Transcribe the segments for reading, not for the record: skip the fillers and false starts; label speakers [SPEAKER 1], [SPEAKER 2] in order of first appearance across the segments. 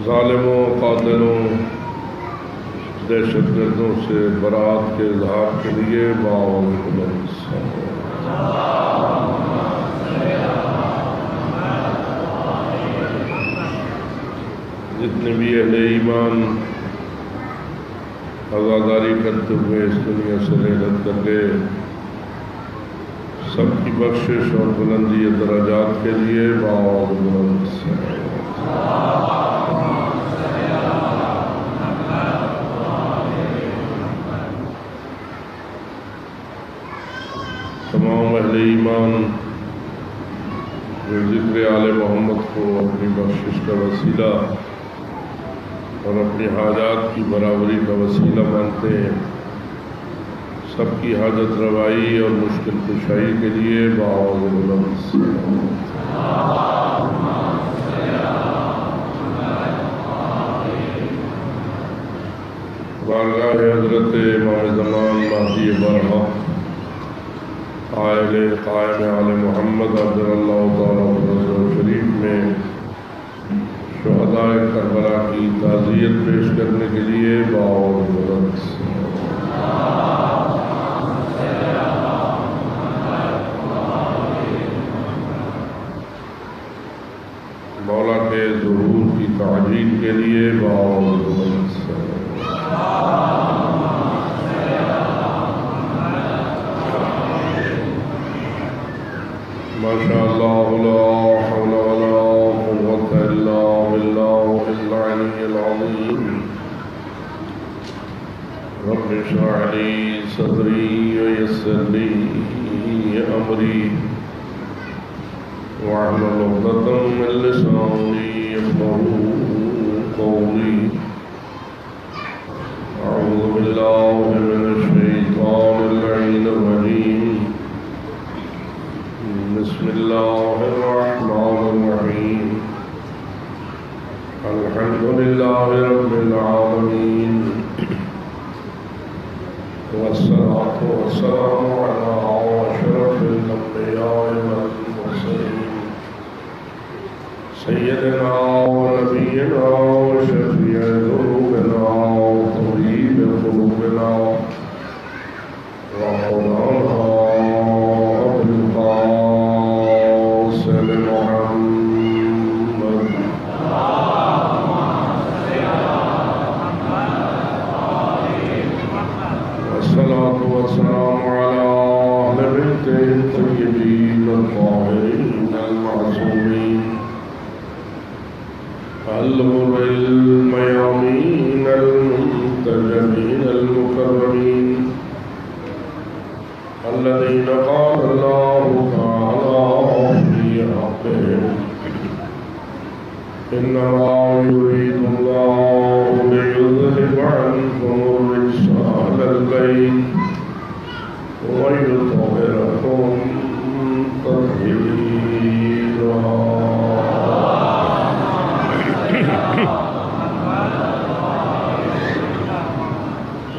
[SPEAKER 1] ظالموں، قاتلوں، دہشت گردوں سے برات کے اظہار کے لیے جتنے بھی اہل ایمان عزاداری کرتے ہوئے اس دنیا سے رحلت کر گئے، سب کی بخشش اور بلندی درجات کے لیے تمام اہل ایمان جو ذکر آل محمد کو اپنی بخشش کا وسیلہ اور اپنی حاجات کی برابری کا وسیلہ مانتے ہیں، سب کی حاجت روائی اور مشکل کشائی کے لیے بارگاہ حضرت امام زمان مہدی برحق قائل قائم آل محمد عبد اللہ تعالیٰ شریف میں شہداء کربلا کی تعزیت پیش کرنے کے لیے مولا کے ظہور کی تعجیل کے لیے ماشاء اللہ لا حول ولا قوة الا بالله العلی العظیم رب اشرح لي صدری ويسر لي امری واحلل عقدة من لسانی يفقهوا قولی اعوذ باللہ من الشیطان اللعین الرجیم بسم اللہ الرحمن الرحیم الحمد للہ رب العالمین والصلاة والسلام على أشرف الأنبياء والمرسلين سيدنا ونبينا وشفيع ذنوبنا وطبيب قلوبنا ومولانا أبو القاسم محمد والصلاة والسلام على أهل بيته الطيبين الطاهرين المعصومين الغر الميامين المنتجبين المكرمين الذين قال الله تعالى في حقهم إنما يريد الله ليذهب عنكم الرجس أهل البيت ويطهركم تطهيرا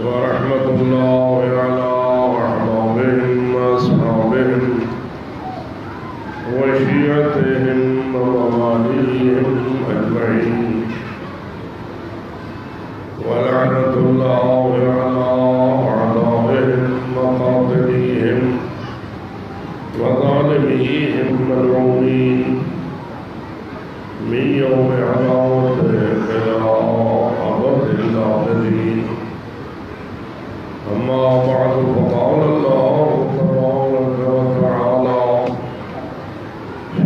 [SPEAKER 1] ورحمة الله على أحبابهم وأصحابهم وشيعتهم ومواليهم أجمعين ولعنة الله على أعدائهم وقاتليهم وظالميهم ملعونين من يوم عداوتهم إلى أبد الآبدين أما بعد فقال الله تبارك وتعالى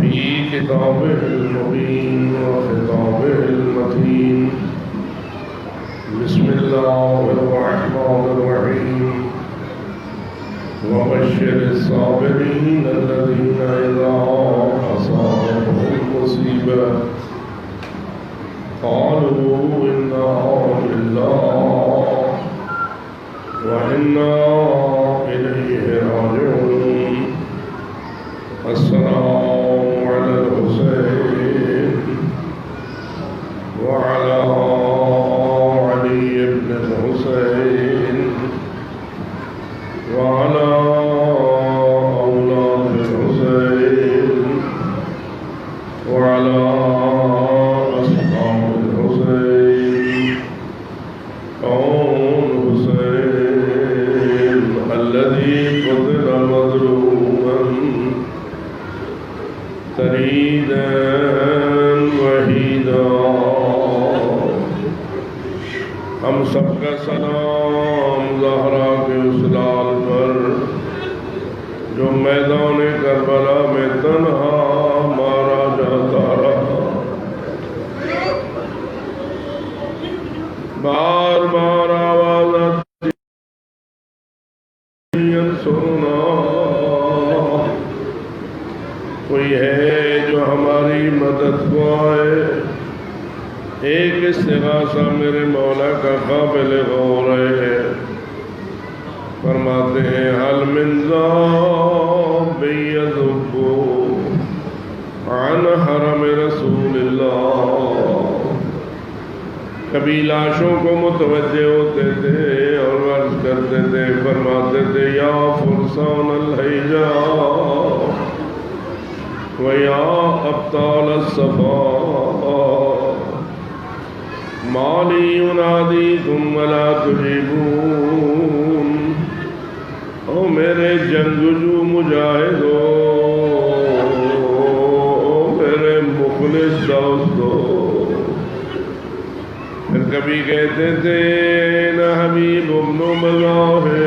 [SPEAKER 1] في كتابه المبين وخطابه المتين بسم الله الرحمن الرحيم وبشر الصابرين الذين إذا أصابتهم مصيبة قالوا إنا لله وإنا إليه راجعون السلام على الحسين وعلى علي بن الحسين وعلى أولاد الحسين وعلى أصحاب الحسين سريدا وحيدا. ہم سب کا سلام زہرا کے اس لال پر جو میدان کربلا میں تنہا مارا جاتا رہا. بار بار آواز آتی سننا کوئی ہے جو ہماری مدد کو آئے. ایک استغاثہ میرے مولا کا قابل غور ہے. فرماتے ہیں حل من ذاب یذب عن حرم رسول اللہ. کبھی لاشوں کو متوجہ ہوتے تھے اور عرض کرتے تھے، فرماتے تھے یا فرسان الحجا ویا ابطال الصفا مالی ینادیکم ولا تجیبون. او میرے جنگجو مجاہدو، او میرے مخلص دوستو. پھر کبھی کہتے تھے نہ حبیب ابن مظاہر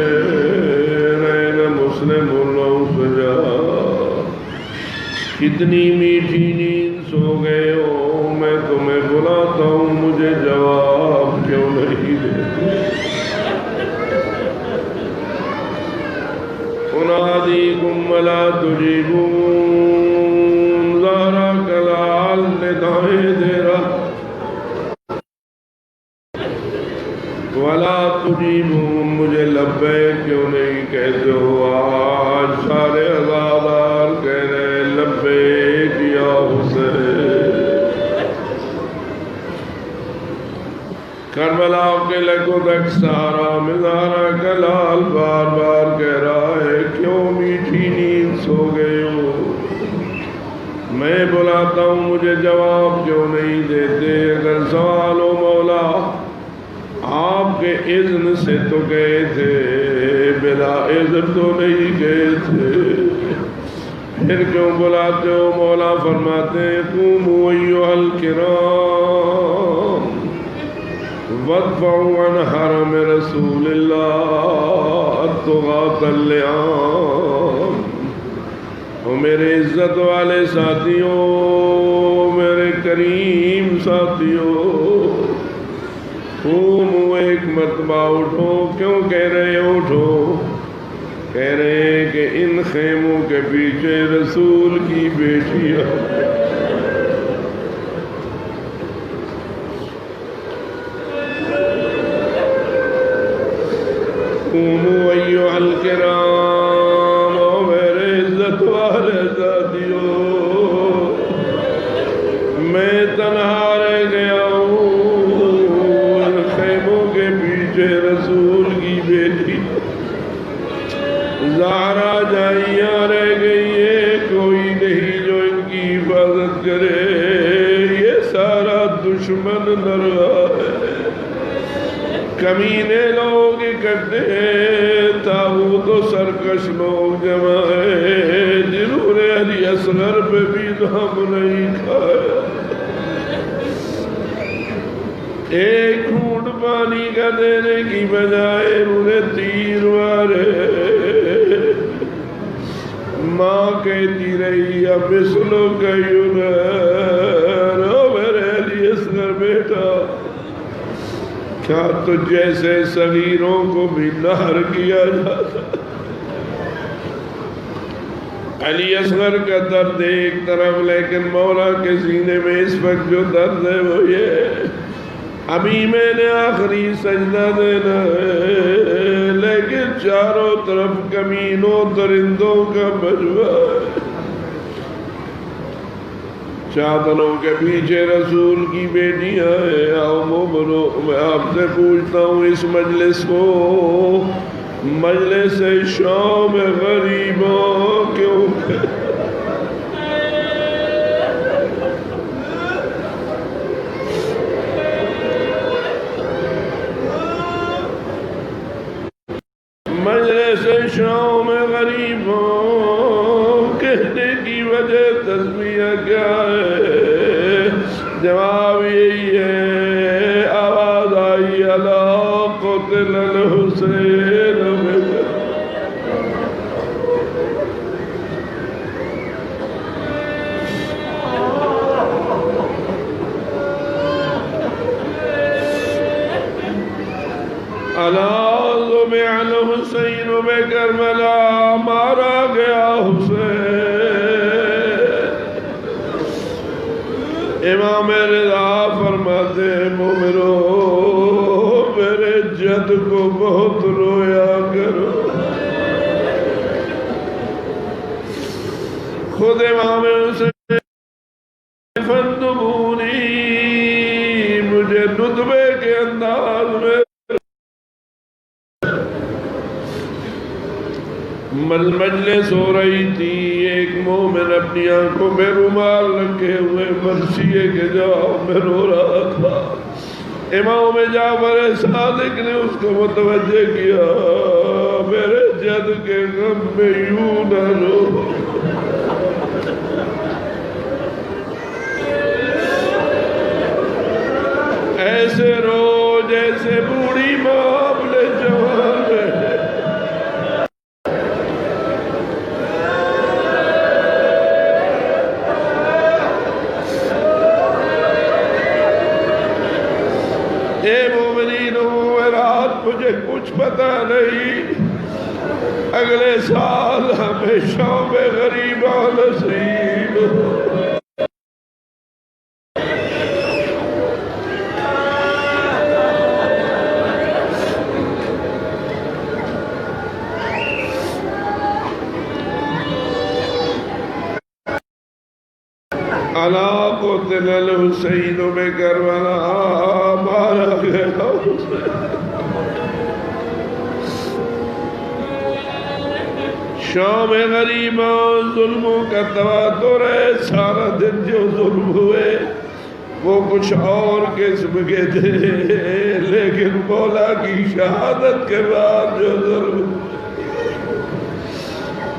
[SPEAKER 1] نہ مسلم الرسجا، کتنی میٹھی نیند سو گئے ہو، میں تمہیں بلاتا ہوں مجھے جواب کیوں نہیں دیتے. انادیکم ولا تجیبون. زہرا کلال ندائیں دے رہا ولا تجیبون، مجھے لبیک کیوں نہیں کہتے ہو. آج سارے عزادار کہہ رہے لبیک یا حسین. کربلا کے لگوں تک سارا مزارہ کلال بار بار کہہ رہا ہے کیوں میٹھی نیند سو گئے ہو، میں بلاتا ہوں مجھے جواب کیوں نہیں دیتے. اگر سوال ہو مولا آپ کے اذن سے تو گئے تھے، بلا اذن تو نہیں گئے تھے، پھر کیوں بلاتے ہو. مولا فرماتے ہیں قوموا ایھا الکرام وادفعوا عن حرم رسول اللہ الطغاة اللئام. او میرے عزت والے ساتھیوں، میرے کریم ساتھیوں، قوموا ایک مرتبہ اٹھو. کیوں کہہ رہے اٹھو؟ کہہ رہے ہیں کہ ان خیموں کے پیچھے رسول کی بیٹیاں قوموا ایھا الکرام. او میرے عزت والے ساتھیوں، میں تنہا رہ گیا ہوں، ان خیموں کے پیچھے رسول کی بیٹی زہرا جائیاں رہ گئی ہے، کوئی نہیں جو ان کی حفاظت کرے. یہ سارا دشمن نرغا ہے، کمینے لوگ اکٹھے ہیں، طاغوت و سرکش لوگ جمع ہیں، جنہوں نے علی اصغر پہ بھی دم نہیں کھایا. ایک گھونٹ پانی کا دینے کی بجائے انہیں تیر مارے. ماں کہتی رہی اب مثلو کا ینار. او میرے علی اصغر بیٹا، کیا تجھ جیسے صغیروں کو بھی نہر کیا جاتا. علی اصغر کا درد ایک طرف، لیکن مولا کے سینے میں اس وقت جو درد ہے وہ یہ، ابھی میں نے آخری سجدہ دینا ہے، لیکن چاروں طرف کمینوں درندوں کا مجمع ہے. چادروں کے پیچھے رسول کی بیٹیاں ہیں. آؤ مومنو، میں آپ سے پوچھتا ہوں اس مجلس کو مجلس شام غریباں کیوں کہتے؟ مجلس شام غریبوں کے کہنے کی وجہ تسمیہ کیا ہے؟ جواب یہی ہے، آواز آئی الا قتل الحسین الا ذبح الحسین بکربلا، مارا گیا حسین۔ امام رضا فرماتے ہیں مومنو میرے جد کو بہت رویا کرو۔ خود امام حسین فندبونی، مجھے ندبے کے انداز میں مجلس ہو رہی تھی، ایک مومن اپنی آنکھوں میں رومال رکھے ہوئے مرثیے کے جواب میں رو رہا تھا۔ امام جعفر صادق نے اس کو متوجہ کیا، میرے جد کے غم میں یوں نہ رو، ایسے رو جیسے بوڑھی ماں اپنے جوان ہے۔ اے مومنینو، رات مجھے کچھ پتا نہیں، اگلے سال ہمیں شام غریبہ نصیب ہو۔ الا قتل الحسین بکربلا، مارا گیا حسین۔ شام غریبہ ظلموں کا تواتر ہے، سارا دن جو ظلم ہوئے وہ کچھ اور قسم کے تھے، لیکن مولا کی شہادت کے بعد جو ظلم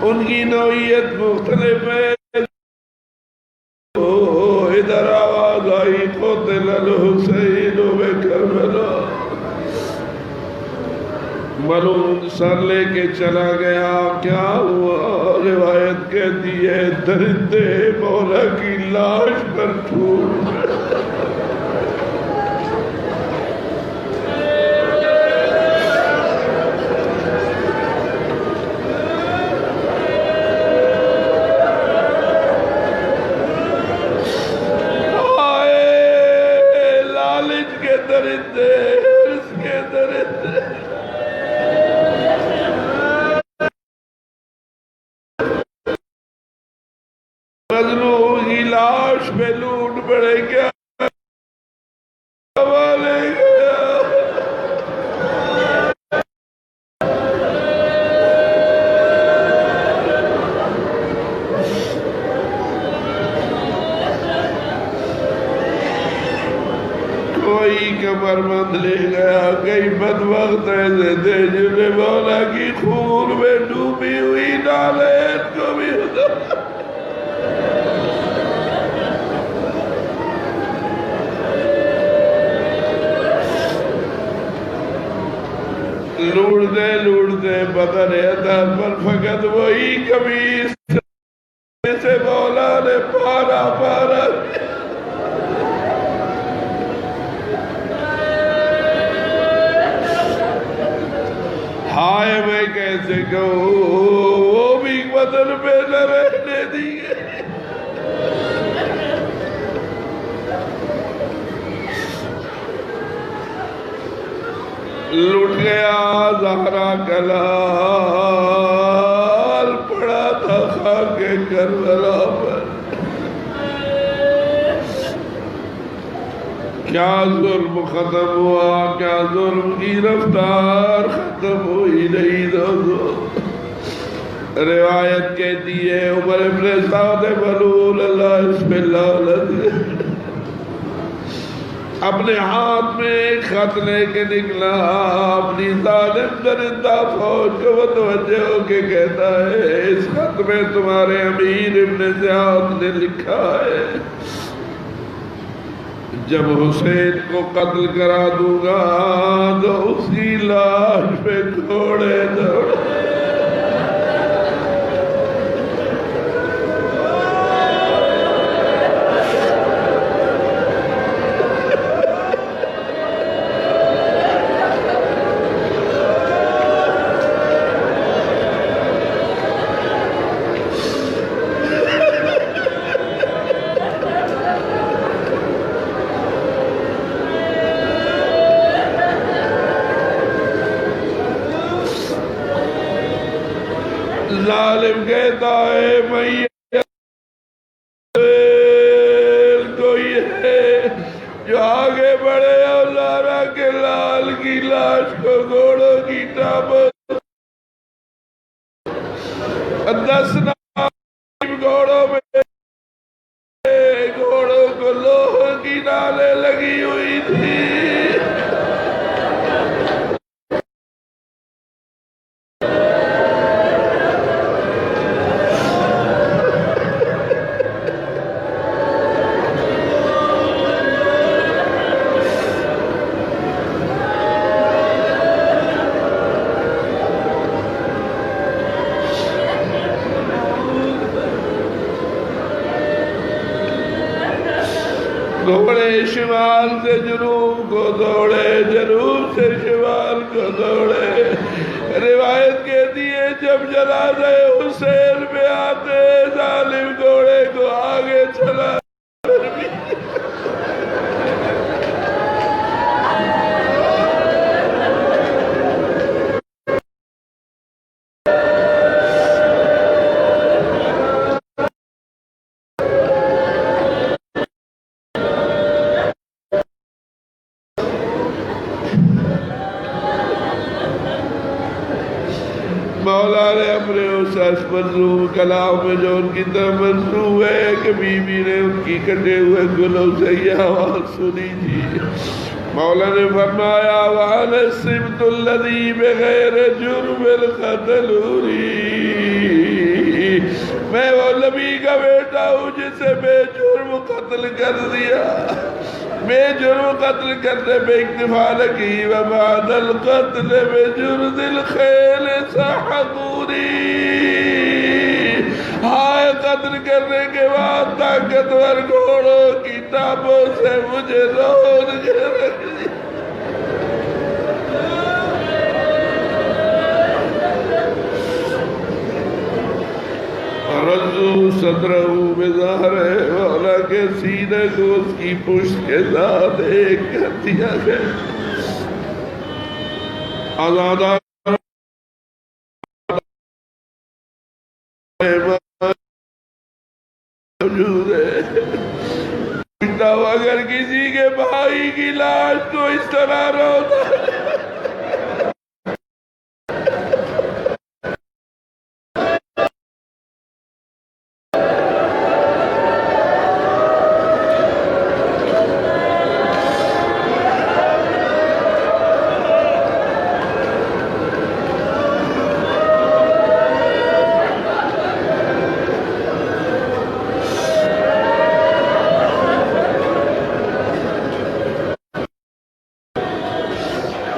[SPEAKER 1] ان کی نوعیت مختلف ہے۔ ادھر آواز آئی قتل الحسین بکربلا، معلوم سر لے کے چلا گیا، کیا ہوا؟ روایت کہتی ہے درندے مولا کی لاش پر ٹوٹ گئے۔ مظلوم کی لاش پہ لوٹ پڑے گیا، حوالے گیا۔ کوئی کمر بند لے گیا، کئی بدبخت ایسے تھے جنہیں مولا کی خون میں ڈوبی ہوئی نالین کو بھی لوڑتے بدن ادھر پر فقط وہی قمیص سے مولا نے پارا ہائے میں کیسے کہوں، وہ بھی بدن پہ نہ رہنے دیے۔ لٹ گیا زہرا کا لال پڑا تھا خاک کربلا پر۔ کیا ظلم ختم ہوا، کیا ظلم کی رفتار ختم ہوئی نہیں دوستو۔ روایت کہتی ہے عمر ابن سعد ملعون اللہ اس پہ لعنت، اپنے ہاتھ میں ایک خط لے کے نکلا، اپنی ظالم درندہ فوج کو متوجہ ہو کے کہتا ہے اس خط میں تمہارے امیر ابن زیاد نے لکھا ہے جب حسین کو قتل کرا دوں گا تو اس کی لاش پہ گھوڑے دوڑے۔ ظالم کہتا ہے میں کوئی ہے جو آگے بڑھے اور لارا کے لال کی لاش کو گھوڑوں کی ٹاپوں 10 گھوڑوں میں گھوڑوں کو لوہے کی نالیں لگی ہوئی تھی۔ گھوڑے شمال سے جنوب کو دوڑے، جنوب سے شمال کو دوڑے۔ روایت کہتی ہے جب جنازہ حسین میں آتے ظالم گھوڑے کو آگے چلا مولا نے اپنے اس منظور کلام میں جو ان کی طرف منسوب ہے کہ بی بی نے ان کی کٹے ہوئے گلوں سے یہ آواز سنی تھی۔ مولا نے فرمایا وَأَنَا السِّبْتُ الَّذِي بِغَيْرِ جُرْمٍ قَتَلُونِي، میں وہ نبی کا بیٹا ہوں جسے بے جرم قتل کر دیا، بے جرم قتل کرنے میں اکتفا نہ کی۔ وَبَعْدَ الْقَتْلِ بِجُرْدِ الْخَيْلِ سَحَقُونِي، ہائے قتل کرنے کے بعد طاقتور گھوڑوں کی ٹاپوں سے مجھے روڑ کے رکھ دیا۔ رضو صدرہ بظہر مولا کے سینے کو اس کی پشت کے ساتھ ایک کر دیا گیا۔ آزادہ موجود ہے۔ پوچھتا ہوں اگر کسی کے بھائی کی لاش کو اس طرح روتا ہے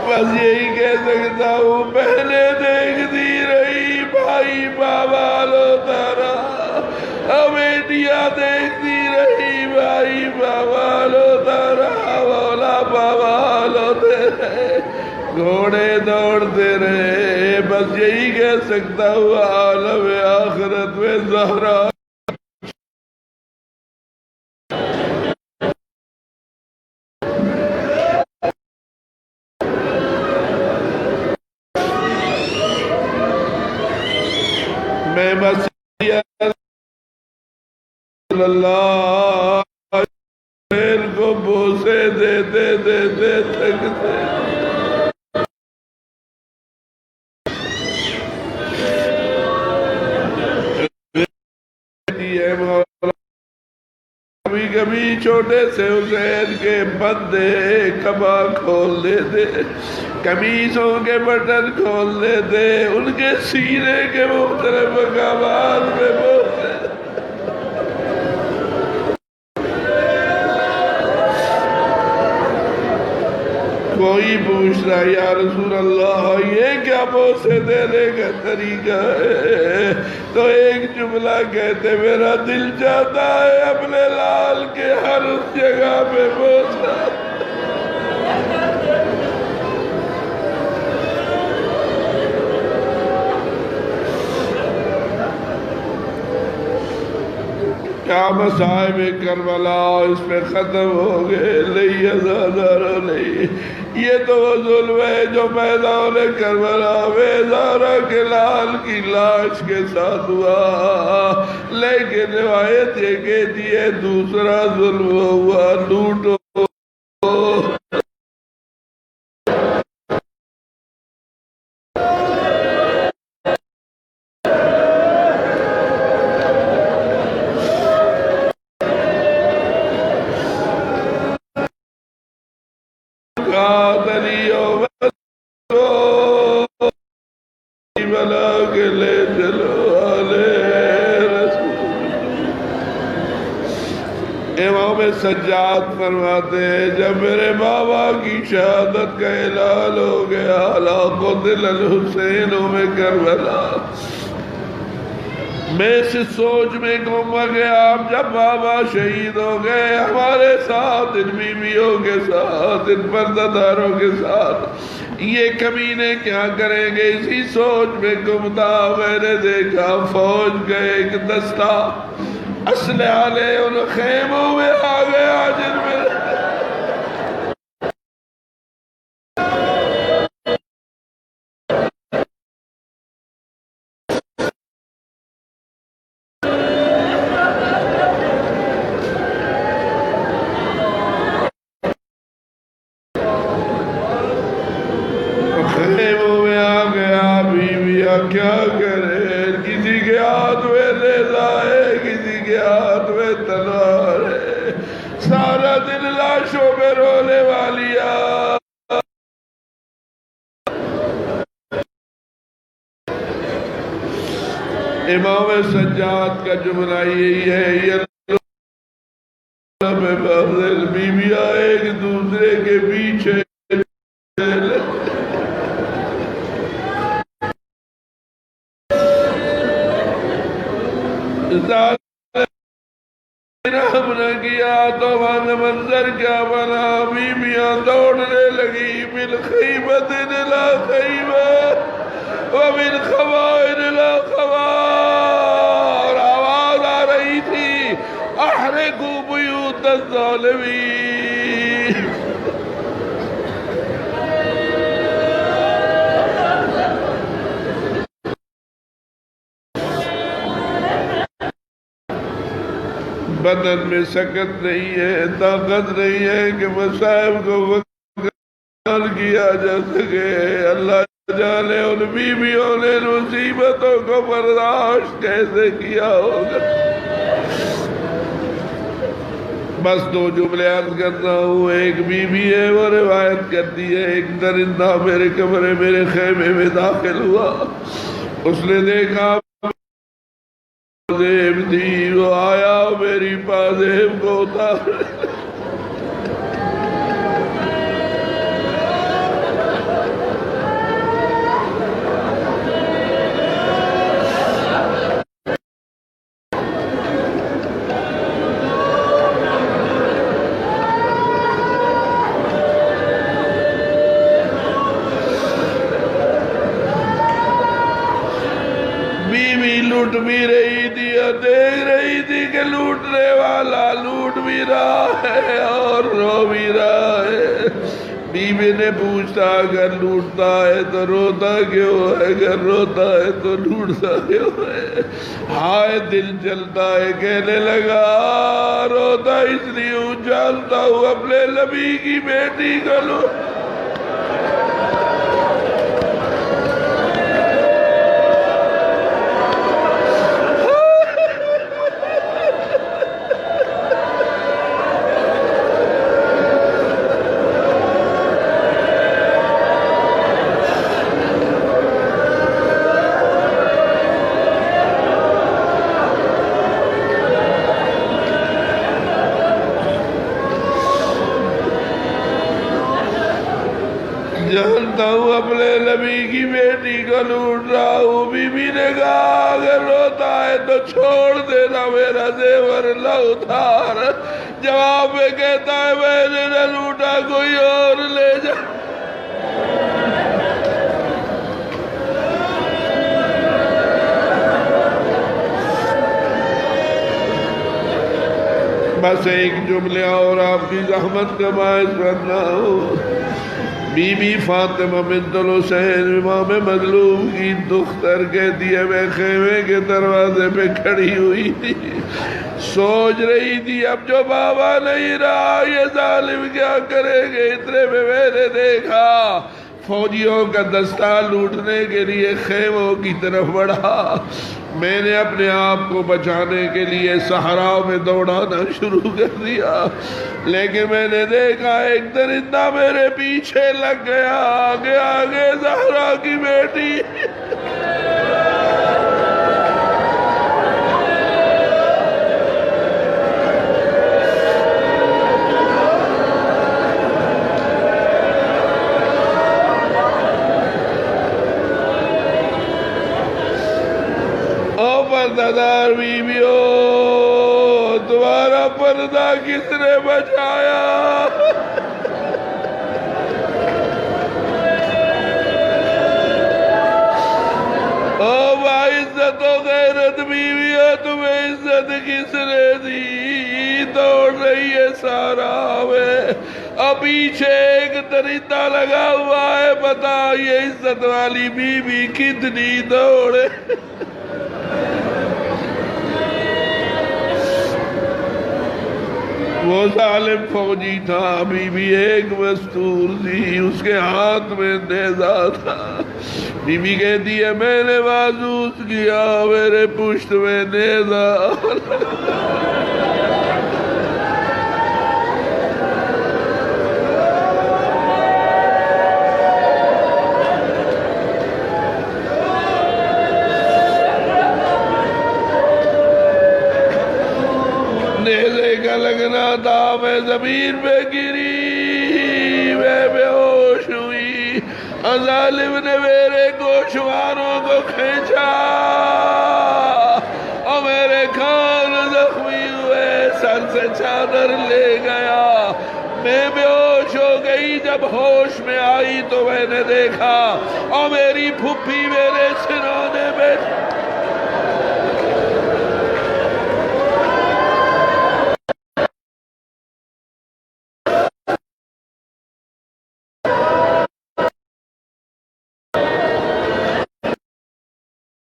[SPEAKER 1] بس یہی کہہ سکتا ہوں بہنیں دیکھتی رہی بھائی بابا لوتا رہا، بیٹیاں دیکھتی رہی بھائی بابا لوتا رہا، مولا بابا لوتے رہے، گھوڑے دوڑتے رہے۔ بس یہی کہہ سکتا ہوں عالم آخرت میں زہرا میں مسیح صلی اللہ کو بوسے دیتے دیتے تھکتے۔ کبھی چھوٹے سے حسین کے بندے کبا کھول دیتے، قمیصوں کے بٹن کھول دیتے، ان کے سینے کے مختلف مقامات میں بولتے۔ کوئی پوچھتا یا رسول اللہ یہ کیا بوسے دینے کا طریقہ ہے؟ تو ایک جملہ کہتے میرا دل چاہتا ہے اپنے لال کے ہر جگہ پہ بوسا۔ کیا مصائب کربلا اس پہ ختم ہو گئے؟ نہیں ازادارہ نہیں، یہ تو وہ ظلم ہے جو میدان کربلا میں زہرا کے لال کی لاش کے ساتھ ہوا، لیکن روایت یہ کہتی ہے دوسرا ظلم ہوا، لوٹو سجاد فرماتے ہیں جب میرے بابا کی شہادت کا اعلان ہو گیا لا قتل الحسین میں کربلا، میں اس سوچ میں گم گیا، اب جب بابا شہید ہو گئے ہمارے ساتھ ان بیویوں کے ساتھ ان پردہ داروں کے ساتھ یہ کمینے کیا کریں گے؟ اسی سوچ میں گم تھا، میں نے دیکھا فوج کا ایک دستہ اسلحہ لے ان خیموں میں آ گیا جن میں کیا کرے، کسی کے ہاتھ میں نیزہ ہے، کسی کے ہاتھ میں تلوار ہے، سارا دن لاشوں میں رونے والی امام سجاد کا جملہ یہی ہے، یہ بیویاں ایک دوسرے کے پیچھے ہم نے کیا تو منظر کیا بنا، بیویاں دوڑنے لگی من خیمت الى خیمت ومن خوائن الى خوائن، اور آواز آ رہی تھی احرقوا بیوت الظالمین۔ بدن میں سکت نہیں ہے، طاقت نہیں ہے کہ مصائب کو وقت کیا جا سکے، اللہ جانے ان بیویوں نے مصیبتوں کو برداشت کیسے کیا ہوگا۔ بس دو جملے عرض کرتا ہوں، ایک بیوی ہے وہ روایت کرتی ہے ایک درندہ میرے کمرے میرے خیمے میں داخل ہوا، اس نے دیکھا پازیب تھی، وہ آیا میری پازیب کو اتار لوٹ بھی رہی تھی اور دیکھ رہی تھی کہ لوٹنے والا لوٹ بھی رہا ہے اور رو بھی رہا ہے۔ بیوی نے پوچھتا اگر لوٹتا ہے تو روتا کیوں ہے، اگر روتا ہے تو لوٹتا کیوں ہے؟ ہائے دل چلتا ہے، کہنے لگا روتا اس لیے ہوں جانتا ہوں اپنے نبی کی بیٹی کو لوٹ چھوڑ دینا میرا زیور نہ اتار. جواب میں کہتا ہے میں نے نہ لوٹا کوئی اور لے جا. بس ایک جملہ اور آپ کی زحمت کا باعث بننا ہو. بی بی فاطمہ بنت الحسین امام مظلوم کی دختر کہتی ہے میں خیمے کے دروازے پہ کھڑی ہوئی تھی, سوچ رہی تھی اب جو بابا نہیں رہا یہ ظالم کیا کریں گے. اتنے میں میں نے دیکھا فوجیوں کا دستہ لوٹنے کے لیے خیموں کی طرف بڑھا. میں نے اپنے آپ کو بچانے کے لیے صحراؤں میں دوڑانا شروع کر دیا, لیکن میں نے دیکھا ایک درندہ میرے پیچھے لگ گیا. آگے آگے زہرا کی بیٹی. پردہ بیویوں تمہارا پردہ کس نے بچایا؟ او باعزت و غیرت بیویوں تمہیں عزت کس نے دی؟ دوڑ رہی ہے سارا میں, اب پیچھے ایک درندہ لگا ہوا ہے. بتا یہ عزت والی بیوی کتنی دوڑے. وہ ظالم فوجی تھا, ابھی بھی ایک مستور تھی, اس کے ہاتھ میں نیزہ تھا. بی بی کہتی ہے میں نے محسوس کیا میرے پشت میں نیزہ. نیزے کا لگنا تھا, میں زمین پہ گری, میں بے ہوش ہوئی. ظالم نے میرے گوشواروں کو کھینچا اور میرے کان زخمی ہوئے, سر سے چادر لے گیا. میں بے ہوش ہو گئی. جب ہوش میں آئی تو میں نے دیکھا اور میری پھپھی میرے سرانے میں.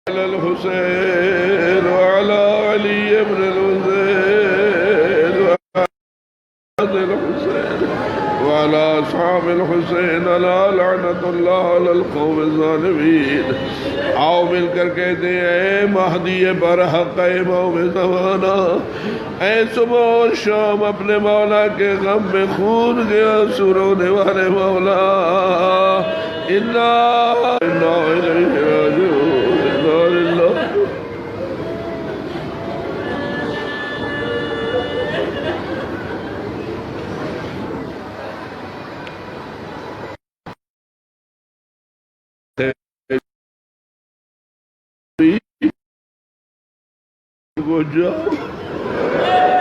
[SPEAKER 1] الحسین وعلى علي بن الحسين وعلى أصحاب الحسين ألا لعنة الله على القوم الظالمين. آؤ مل کر کہتے ہیں اے مہدی برحق امام زمانہ, اے صبح اور شام اپنے مولا کے غم میں خون کے آنسو رونے والے مولا, انا الیہ راجعون. go job.